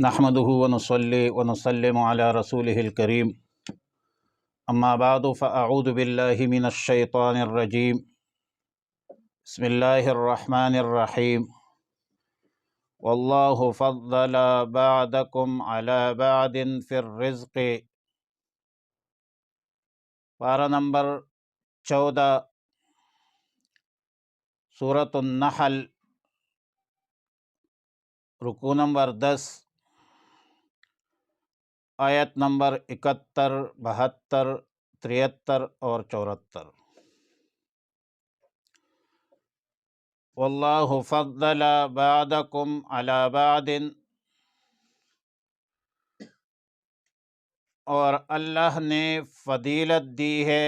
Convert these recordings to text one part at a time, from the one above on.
نحمده ونصلي ونسلم على رسوله الكريم اما بعد فاعوذ بالله من الشيطان الرجيم بسم الله الرحمن الرحيم والله فضل بعضكم على بعض في الرزق۔ پارہ نمبر 14، سورۃ النحل، رکوع نمبر 10، آیت نمبر 71، 72، 73 اور 74۔ واللہ فضل بعضکم علی بعض، اور اللہ نے فضیلت دی ہے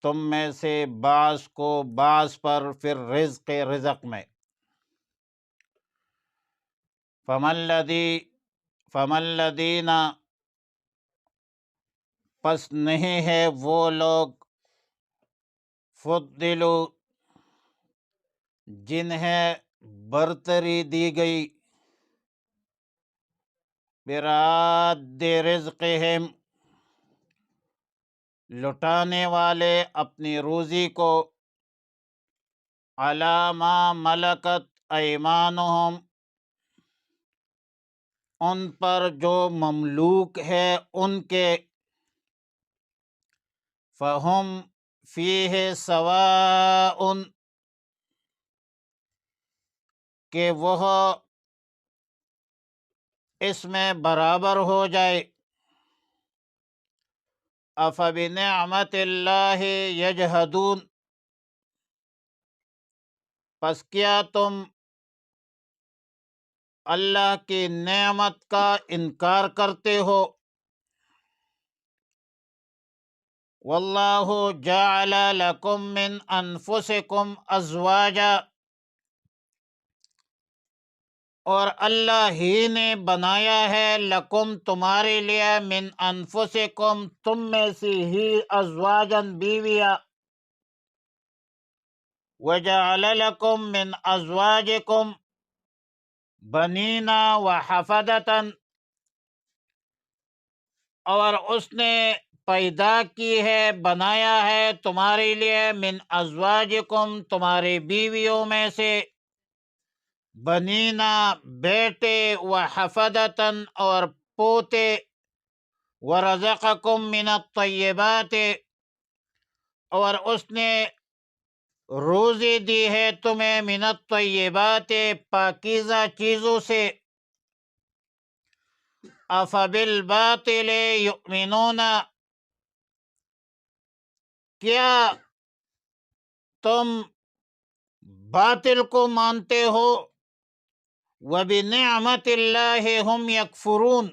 تم میں سے بعض کو بعض پر، پھر رزق میں۔ فمن الذین، پس نہیں ہے وہ لوگ، فضلوا، جنہیں برتری دی گئی، براد رزقہم، لٹانے والے اپنی روزی کو، علی ما ملکت ایمانہم، ان پر جو مملوک ہے ان کے، فہم فیہ سواء، کہ وہ اس میں برابر ہو جائے۔ افبنعمت اللہ یجحدون، پس کیا تم اللہ کی نعمت کا انکار کرتے ہو؟ واللہ جعل لکم من انفسکم ازواجا، اور اللہ ہی نے بنایا ہے لکم تمہارے لیے، من انفسکم تم میں سے ہی، ازواجن بیویاں، وجعل لکم من ازواجکم بنینا وحفدتن، اور اس نے پیدا کی ہے، بنایا ہے تمہارے لیے، من ازواجکم تمہاری بیویوں میں سے، بنینا بیٹے، وحفدتن اور پوتے، ورزقکم من الطیبات، اور اس نے روزی دی ہے تمہیں، من الطیبات پاکیزہ چیزوں سے۔ افبالباطل یؤمنون، کیا تم باطل کو مانتے ہو؟ وبنعمت اللہ ہم یکفرون،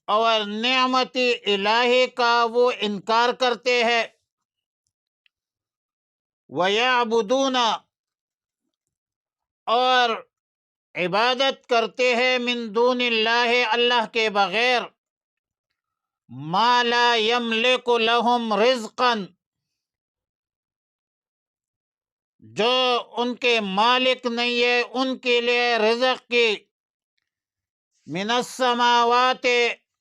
اور نعمت الہی کا وہ انکار کرتے ہیں۔ وَيَعْبُدُونَ، اور عبادت کرتے ہیں، من دون اللہ اللہ کے بغیر، ما لا یملک لہم رزقا، جو ان کے مالک نہیں ہے ان کے لیے رزق کی، من السماوات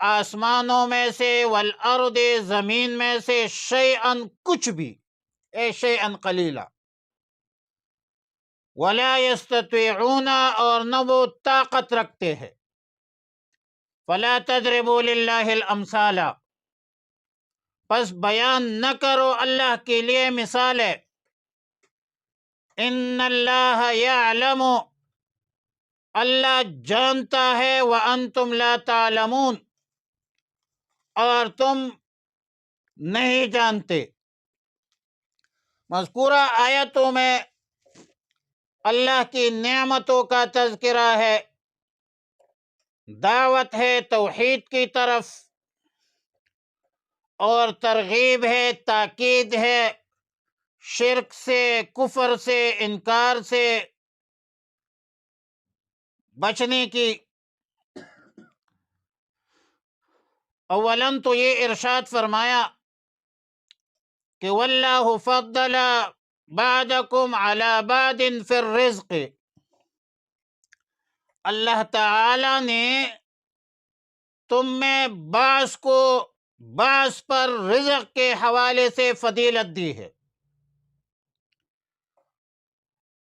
آسمانوں میں سے، والارض زمین میں سے، شیئا کچھ بھی، اے شیئا قلیلا، ولا یستطیعون، اور نہ وہ طاقت رکھتے ہیں۔ فلا تضربوا للہ الامثال، پس بیان نہ کرو اللہ کے لیے مثالیں۔ ان اللہ یعلم، اللہ جانتا ہے، وانتم لا تعلمون، اور تم نہیں جانتے۔ مذکورہ آیتوں میں اللہ کی نعمتوں کا تذکرہ ہے، دعوت ہے توحید کی طرف، اور ترغیب ہے، تاکید ہے شرک سے، کفر سے، انکار سے بچنے کی۔ اولاً تو یہ ارشاد فرمایا کہ واللہ فضل بعضکم علی بعض فی الرزق، اللہ تعالی نے تم میں بعض کو بعض پر رزق کے حوالے سے فضیلت دی ہے،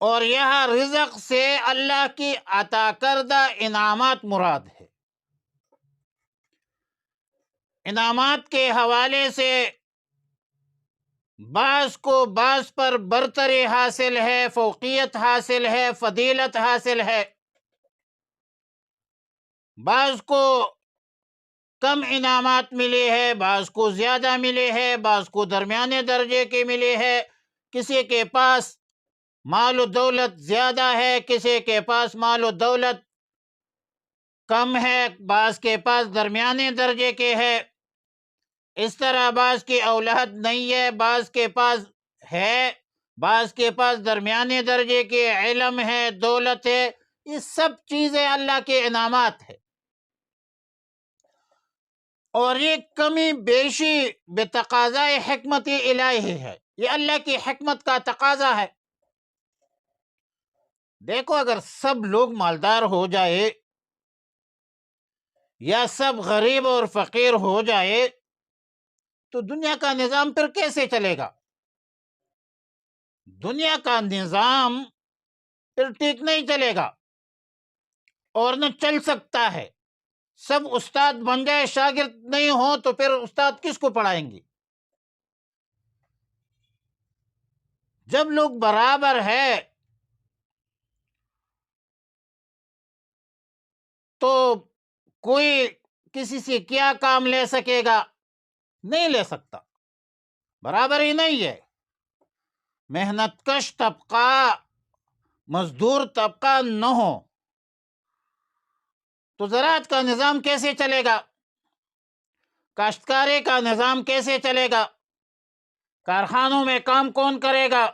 اور یہاں رزق سے اللہ کی عطا کردہ انعامات مراد ہے۔ انعامات کے حوالے سے بعض کو بعض پر برتری حاصل ہے، فوقیت حاصل ہے، فضیلت حاصل ہے، بعض کو کم انعامات ملے ہے، بعض کو زیادہ ملے ہے، بعض کو درمیانے درجے کے ملے ہے، کسی کے پاس مال و دولت زیادہ ہے، کسی کے پاس مال و دولت کم ہے، بعض کے پاس درمیانے درجے کے ہے، اس طرح بعض کی اولاد نہیں ہے، بعض کے پاس ہے، بعض کے پاس درمیانے درجے کے علم ہے، دولت ہے، یہ سب چیزیں اللہ کے انعامات ہیں، اور یہ کمی بیشی بتقاضائے حکمت الہی ہے، یہ اللہ کی حکمت کا تقاضا ہے۔ دیکھو، اگر سب لوگ مالدار ہو جائے یا سب غریب اور فقیر ہو جائے تو دنیا کا نظام پھر کیسے چلے گا؟ دنیا کا نظام پھر ٹھیک نہیں چلے گا، اور نہ چل سکتا ہے۔ سب استاد بن جائے، شاگرد نہیں ہو تو پھر استاد کس کو پڑھائیں گے؟ جب لوگ برابر ہے تو کوئی کسی سے کیا کام لے سکے گا؟ نہیں لے سکتا، برابر ہی نہیں ہے۔ محنت کش طبقہ، مزدور طبقہ نہ ہو تو زراعت کا نظام کیسے چلے گا؟ کاشتکاری کا نظام کیسے چلے گا؟ کارخانوں میں کام کون کرے گا؟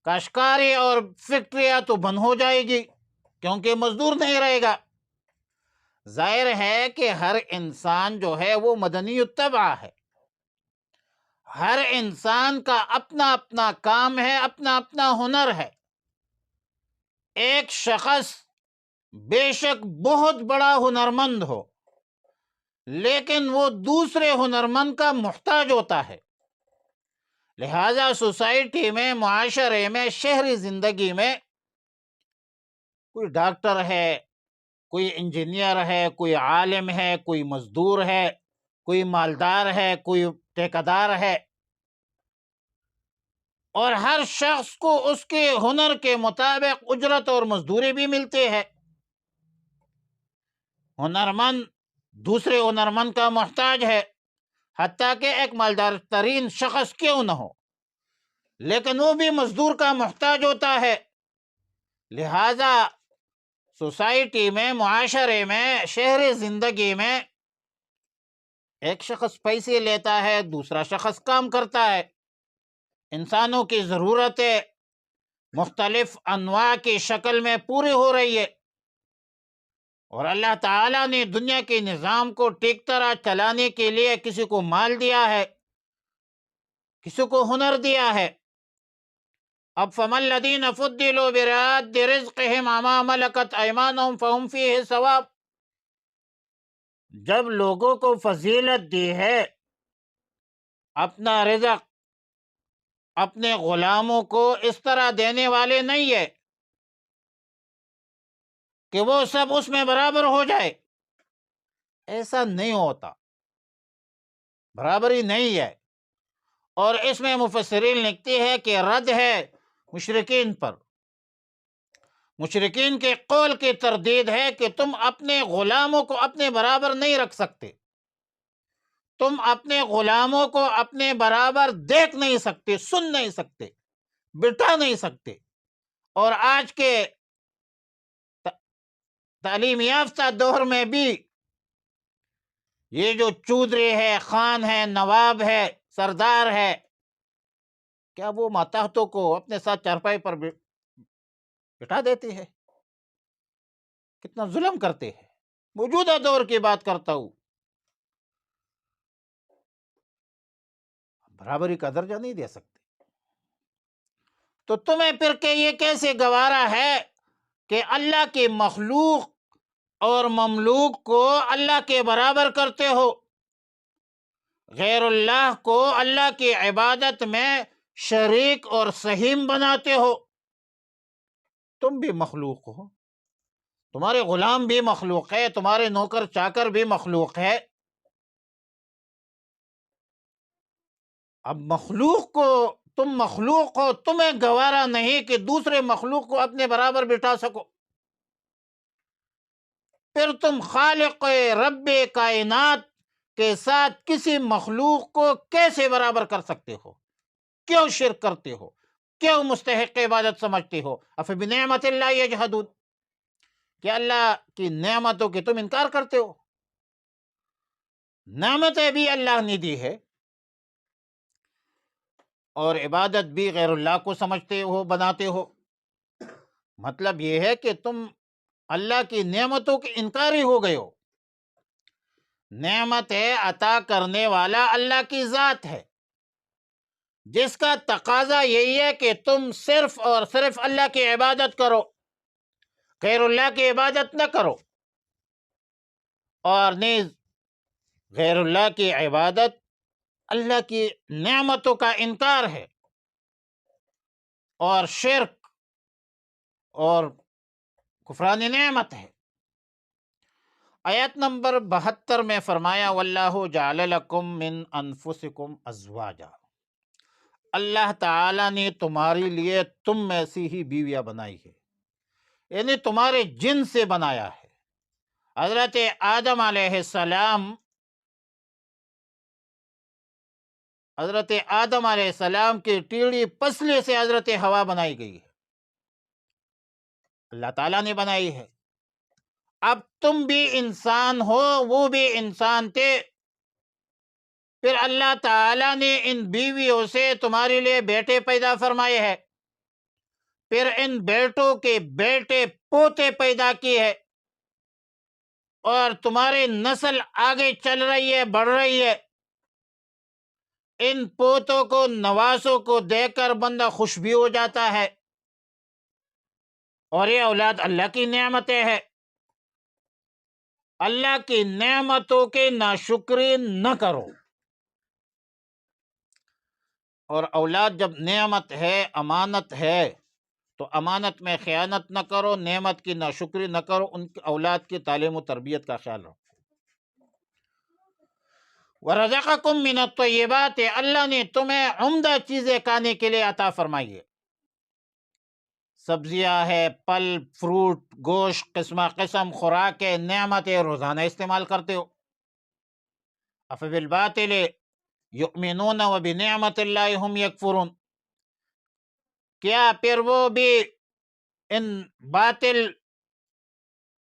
کاشتکاری اور فیکٹریاں تو بند ہو جائے گی کیونکہ مزدور نہیں رہے گا۔ ظاہر ہے کہ ہر انسان جو ہے وہ مدنی الطبع ہے، ہر انسان کا اپنا اپنا کام ہے، اپنا اپنا ہنر ہے۔ ایک شخص بے شک بہت بڑا ہنرمند ہو لیکن وہ دوسرے ہنرمند کا محتاج ہوتا ہے، لہذا سوسائٹی میں، معاشرے میں، شہری زندگی میں کوئی ڈاکٹر ہے، کوئی انجینئر ہے، کوئی عالم ہے، کوئی مزدور ہے، کوئی مالدار ہے، کوئی ٹھیکیدار ہے، اور ہر شخص کو اس کے ہنر کے مطابق اجرت اور مزدوری بھی ملتی ہے۔ ہنرمند دوسرے ہنرمند کا محتاج ہے، حتیٰ کہ ایک مالدار ترین شخص کیوں نہ ہو، لیکن وہ بھی مزدور کا محتاج ہوتا ہے۔ لہذا سوسائٹی میں، معاشرے میں، شہری زندگی میں ایک شخص پیسے لیتا ہے، دوسرا شخص کام کرتا ہے۔ انسانوں کی ضرورتیں مختلف انواع کی شکل میں پوری ہو رہی ہے، اور اللہ تعالیٰ نے دنیا کے نظام کو ٹھیک طرح چلانے کے لیے کسی کو مال دیا ہے، کسی کو ہنر دیا ہے۔ اب فَمَا الَّذِينَ فُضِّلُوا بِرَادِّ رِزْقِهِمْ عَلَىٰ مَا مَلَكَتْ أَيْمَانُهُمْ فَهُمْ فِيهِ سَوَاءٌ، جب لوگوں کو فضیلت دی ہے اپنا رزق اپنے غلاموں کو اس طرح دینے والے نہیں ہے کہ وہ سب اس میں برابر ہو جائے، ایسا نہیں ہوتا، برابری نہیں ہے۔ اور اس میں مفسرین لکھتے ہیں کہ رد ہے مشرکین پر، مشرکین کے قول کی تردید ہے کہ تم اپنے غلاموں کو اپنے برابر نہیں رکھ سکتے، تم اپنے غلاموں کو اپنے برابر دیکھ نہیں سکتے، سن نہیں سکتے، بٹھا نہیں سکتے۔ اور آج کے تعلیم یافتہ دور میں بھی یہ جو چودھری ہے، خان ہے، نواب ہے، سردار ہے، کیا وہ ماتحتوں کو اپنے ساتھ چارپائی پر بٹھا دیتے ہیں؟ کتنا ظلم کرتے ہیں۔ موجودہ دور کی بات کرتا ہوں، برابری کا درجہ نہیں دے سکتے، تو تمہیں پھر کہ یہ کیسے گوارا ہے کہ اللہ کی مخلوق اور مملوک کو اللہ کے برابر کرتے ہو، غیر اللہ کو اللہ کی عبادت میں شریک اور سہیم بناتے ہو۔ تم بھی مخلوق ہو، تمہارے غلام بھی مخلوق ہے، تمہارے نوکر چاکر بھی مخلوق ہے۔ اب تم مخلوق ہو، تمہیں گوارا نہیں کہ دوسرے مخلوق کو اپنے برابر بٹھا سکو، پھر تم خالق رب کائنات کے ساتھ کسی مخلوق کو کیسے برابر کر سکتے ہو؟ کیوں شرک کرتے ہو؟ کیوں مستحق عبادت سمجھتے ہو؟ افبنعمت اللہ یجحدون، کہ اللہ کی نعمتوں کی تم انکار کرتے ہو؟ نعمتیں بھی اللہ نے دی ہے، اور عبادت بھی غیر اللہ کو سمجھتے ہو، بناتے ہو۔ مطلب یہ ہے کہ تم اللہ کی نعمتوں کے انکاری ہو گئے ہو۔ نعمت عطا کرنے والا اللہ کی ذات ہے، جس کا تقاضا یہی ہے کہ تم صرف اور صرف اللہ کی عبادت کرو، غیر اللہ کی عبادت نہ کرو، اور نیز غیر اللہ کی عبادت اللہ کی نعمتوں کا انکار ہے، اور شرک اور کفران نعمت ہے۔ آیت نمبر 72 میں فرمایا وَاللَّهُ جَعَلَ لَكُم مِّنْ أَنفُسِكُمْ أَزْوَاجًا، اللہ تعالیٰ نے تمہارے لیے تم میں سے ہی بیویاں بنائی ہے، یعنی تمہارے جن سے بنایا ہے۔ حضرت آدم علیہ السلام کی ٹیڑھی پسلی سے حضرت حوا بنائی گئی ہے، اللہ تعالیٰ نے بنائی ہے۔ اب تم بھی انسان ہو، وہ بھی انسان تھے، پھر اللہ تعالیٰ نے ان بیویوں سے تمہارے لیے بیٹے پیدا فرمائے ہیں، پھر ان بیٹوں کے بیٹے پوتے پیدا کیے ہیں، اور تمہاری نسل آگے چل رہی ہے، بڑھ رہی ہے۔ ان پوتوں کو، نواسوں کو دیکھ کر بندہ خوش بھی ہو جاتا ہے، اور یہ اولاد اللہ کی نعمتیں ہیں۔ اللہ کی نعمتوں کے ناشکری نہ کرو، اور اولاد جب نعمت ہے، امانت ہے، تو امانت میں خیانت نہ کرو، نعمت کی ناشکری نہ کرو، ان اولاد کی تعلیم و تربیت کا خیال رکھو۔ وَرَزَقَكُم مِّنَ الطَّيِّبَاتِ، اللہ نے تمہیں عمدہ چیزیں کھانے کے لیے عطا فرمائی ہے، سبزیاں ہے، پھل فروٹ، گوشت، قسم قسم خوراک ہے، نعمتیں روزانہ استعمال کرتے ہو۔ أَفَبِالْبَاطِلِ يُؤْمِنُونَ وَبِنِعْمَةِ اللَّهِ هُمْ يَكْفُرُونَ، کیا پھر وہ بھی ان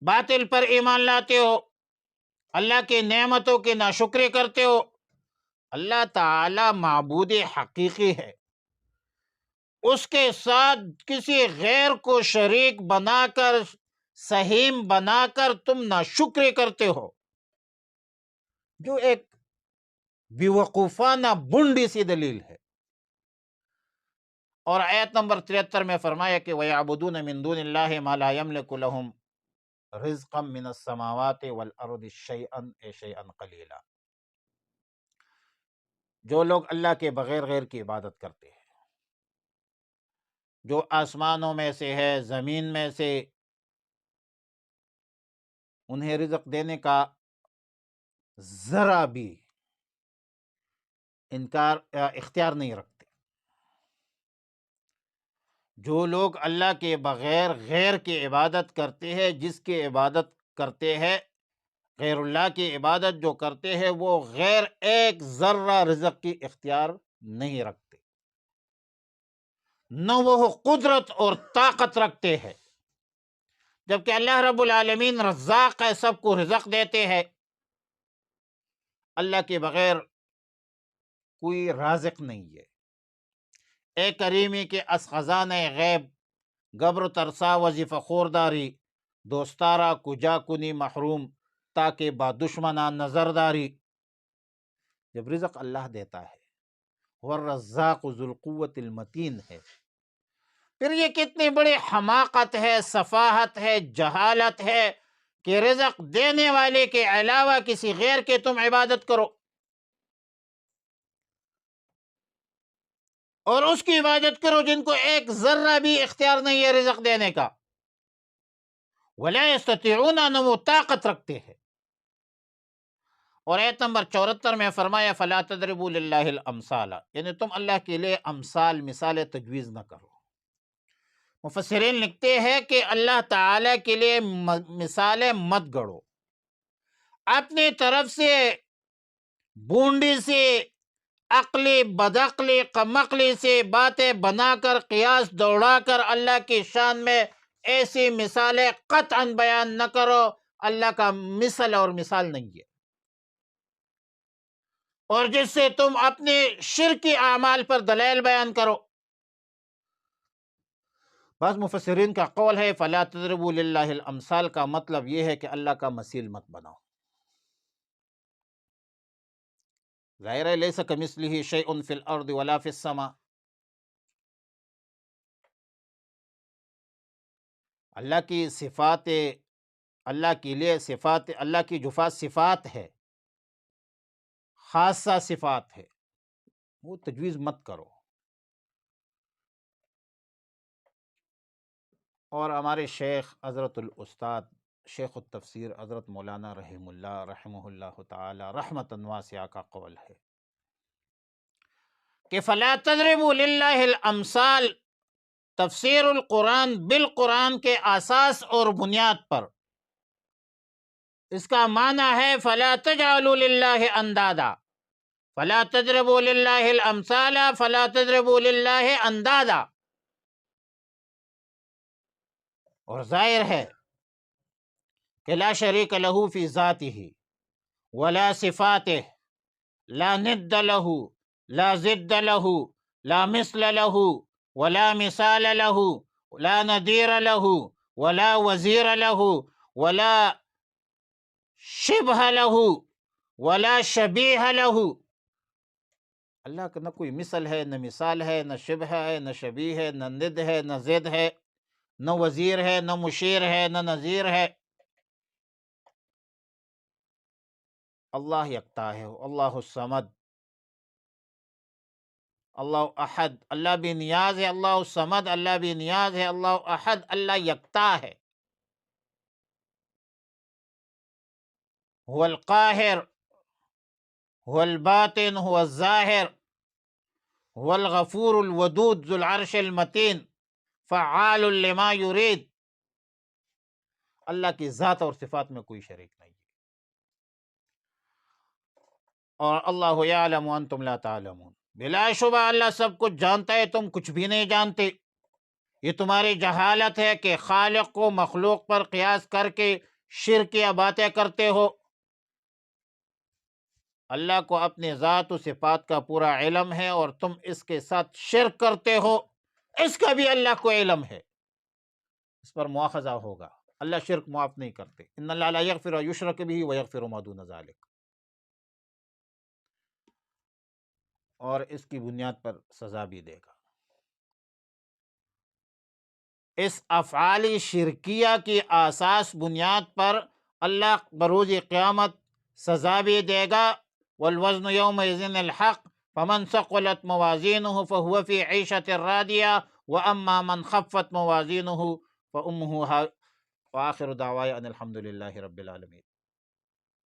باطل پر ایمان لاتے ہو، اللہ کی نعمتوں کی ناشکری کرتے ہو؟ اللہ تعالی معبود حقیقی ہے، اس کے ساتھ کسی غیر کو شریک بنا کر، سہیم بنا کر تم ناشکری کرتے ہو، جو ایک بیوقوفانہ بنڈی سی دلیل ہے۔ اور آیت نمبر 73 میں فرمایا کہ وَيَعْبُدُونَ مِن دُونِ اللَّهِ مَا لَا يَمْلِكُ لَهُمْ رِزْقًا مِّنَ السَّمَاوَاتِ وَالْأَرْضِ شَيْئًا قَلِيلًا، جو لوگ اللہ کے بغیر غیر کی عبادت کرتے ہیں، جو آسمانوں میں سے ہے، زمین میں سے، انہیں رزق دینے کا ذرا بھی اختیار نہیں رکھتے۔ جو لوگ اللہ کے بغیر غیر کی عبادت کرتے ہیں، جس کی عبادت کرتے ہیں، غیر اللہ کی عبادت جو کرتے ہیں، وہ غیر ایک ذرہ رزق کی اختیار نہیں رکھتے، نہ وہ قدرت اور طاقت رکھتے ہیں، جبکہ اللہ رب العالمین رزاق ہے، سب کو رزق دیتے ہیں۔ اللہ کے بغیر کوئی رازق نہیں ہے۔ اے کریمی کے از خزانہ غیب، گبر ترسا وظیفہ خورداری، دوستارا کجا کنی محروم، تاکہ با دشمنان نظرداری۔ جب رزق اللہ دیتا ہے، والرزاق ذو القوت المتین ہے، پھر یہ کتنی بڑی حماقت ہے، سفاہت ہے، جہالت ہے کہ رزق دینے والے کے علاوہ کسی غیر کے تم عبادت کرو، اور اس کی عبادت کرو جن کو ایک ذرہ بھی اختیار نہیں ہے رزق دینے کا، ولا یستطیعون، نہ وہ طاقت رکھتے ہیں۔ اور آیت نمبر 74 میں فرمایا فلا تضربوا للہ الامثال، یعنی تم اللہ کے لیے امثال، مثالیں تجویز نہ کرو۔ مفسرین لکھتے ہیں کہ اللہ تعالی کے لیے مثالیں مت گڑو، اپنی طرف سے بونڈی سے، عقلی بدعقلی کمعقلی سے باتیں بنا کر، قیاس دوڑا کر اللہ کی شان میں ایسی مثالیں قطعا بیان نہ کرو۔ اللہ کا مثل اور مثال نہیں ہے، اور جس سے تم اپنے شرکی اعمال پر دلائل بیان کرو۔ بعض مفسرین کا قول ہے فلا تضربوا للہ الامثال کا مطلب یہ ہے کہ اللہ کا مثیل مت بناؤ۔ ظاہر ہے لیس کمثلہ شیء فی الارض ولا فی السماء، اللہ کی صفات، اللہ کے لیے صفات، اللہ کی جو صفات ہے، خاصہ صفات ہے، وہ تجویز مت کرو۔ اور ہمارے شیخ حضرت الاستاد شیخ التفسیر حضرت مولانا رحمہ اللہ تعالی رحمتا واسعہ کا قول ہے کہ فلا تضربوا للہ الامثال تفسیر القرآن بالقرآن کے اساس اور بنیاد پر، اس کا معنی ہے فلا تجعلوا للہ اندادا، فلا تضربوا للہ الامثال فلا تضربوا للہ اندادا۔ اور ظاہر ہے کہ لا شریک لہ فی ذاتہ ولا صفاتہ، لا ند لہ، لا ضد لہ، لا مثل لہ، ولا مثال لہ، لا نظیر لہ، ولا وزیر لہ، ولا شبہ لہ، ولا شبیہ لہ۔ اللہ کا نہ کوئی مثل ہے، نہ مثال ہے، نہ شبہ ہے، نہ شبیہ ہے، نہ ند ہے، نہ ضد ہے، نہ وزیر ہے، نہ مشیر ہے، نہ نظیر ہے۔ اللہ یکتا ہے، اللہ الصمد، اللہ احد، اللہ بھی نیاز ہے، اللہ الصمد، اللہ بھی نیاز ہے، اللہ احد، اللہ یکتا ہے۔ هو القاہر، هو الباطن، هو الظاہر، هو الغفور الودود ذو العرش المتین، فعال لما یرید۔ اللہ کی ذات اور صفات میں کوئی شریک نہیں ہے، اور اللہ یعلم وانتم لا تعلمون، بلا شبہ اللہ سب کچھ جانتا ہے، تم کچھ بھی نہیں جانتے۔ یہ تمہاری جہالت ہے کہ خالق کو مخلوق پر قیاس کر کے شرکیہ باتیں کرتے ہو۔ اللہ کو اپنی ذات و صفات کا پورا علم ہے، اور تم اس کے ساتھ شرک کرتے ہو، اس کا بھی اللہ کو علم ہے، اس پر مواخذہ ہوگا۔ اللہ شرک معاف نہیں کرتے، ان اللہ لا یغفر ان یشرک بہ ویغفر ما دون ذلک، اور اس کی بنیاد پر سزا بھی دے گا۔ اس افعال شرکیہ کی اساس بنیاد پر اللہ بروز قیامت سزا بھی دے گا۔ والوزن یومئذ الحق فمن ثقلت موازینہ فہو فی عیشۃ راضیہ واما من خفت موازینہ فامہ وآخر دعوایا ان الحمد للہ رب العالمین۔